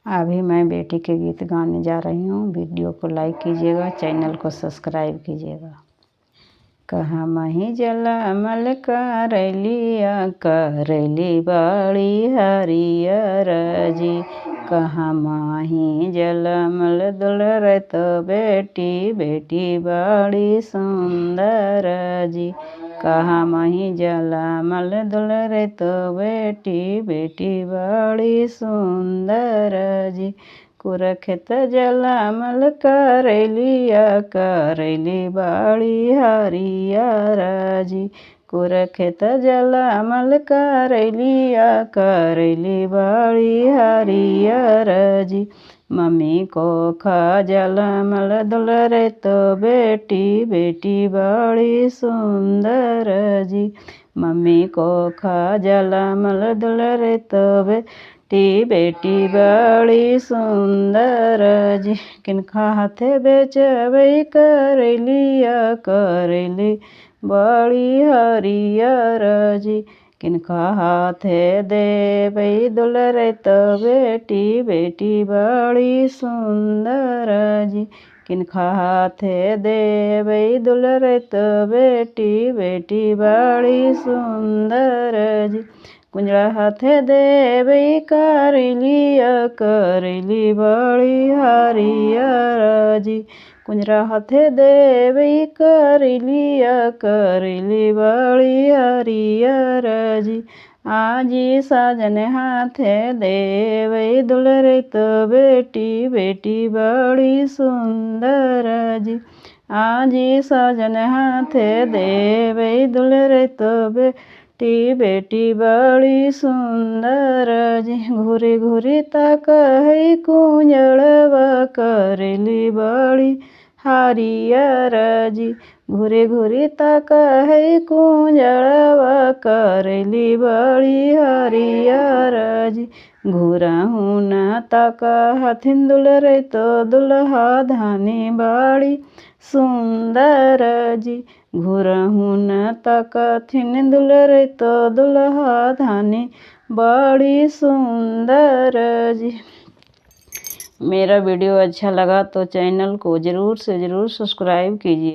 अभी मैं बेटी के गीत गाने जा रही हूँ। वीडियो को लाइक कीजिएगा, चैनल को सब्सक्राइब कीजिएगा। कहाँ मही जलमल करैलिया करैली बाड़ी हरियर जी। कहाँ माही जलमल दुलर तो बेटी बेटी बाड़ी सुंदर जी। कहाँ मही जलमल दुलर तो बेटी बेटी बाड़ी सुंदर जी। कुरखेत जलमल करैलिया करैली बाड़ी हरियर जी। कुरखेत जलमल करैलिया करैली बाड़ी हरियर जी। मम्मी को खा जलमल दुलरे तो बेटी बेटी बाड़ी सुंदर जी। मम्मी को खा जलमल दुलरे तो बेटी बेटी बाड़ी सुंदर जी। किनका हाथे बेचबै करैलिया करैली बाड़ी हरियर जी। किनका हाथे देबै दुलरे तो बेटी बेटी बाड़ी सुंदर जी। किनका हाथे देबै दुलरे तो बेटी बेटी बाड़ी सुंदर जी। कुंजड़ा हाथे देबै करैलिया करैली बाड़ी हरियर जी। कुंजड़ा हाथे देबै करैलिया करैली बाड़ी हरियर जी। आजी साजन हाथे देबै दुलरे तो बेटी बेटी बाड़ी सुंदर जी। आजी साजन हाथे देबै दुलरे तो बेटी बेटी बाड़ी सुंदर जी। घूरी घूरी ताकै कुंजड़वा करैली बाड़ी हरियर जी। घूरी घूरी ताकै कुंजड़वा करैली बाड़ी हरियर जी। घूरहु न ताकहथिन दुलरे तो दुल्हा धानी बाड़ी सुंदर जी। घूरहु न ताकथिन दुलरे तो दुल्हा धानी बाड़ी सुंदर जी। मेरा वीडियो अच्छा लगा तो चैनल को ज़रूर से ज़रूर सब्सक्राइब कीजिए।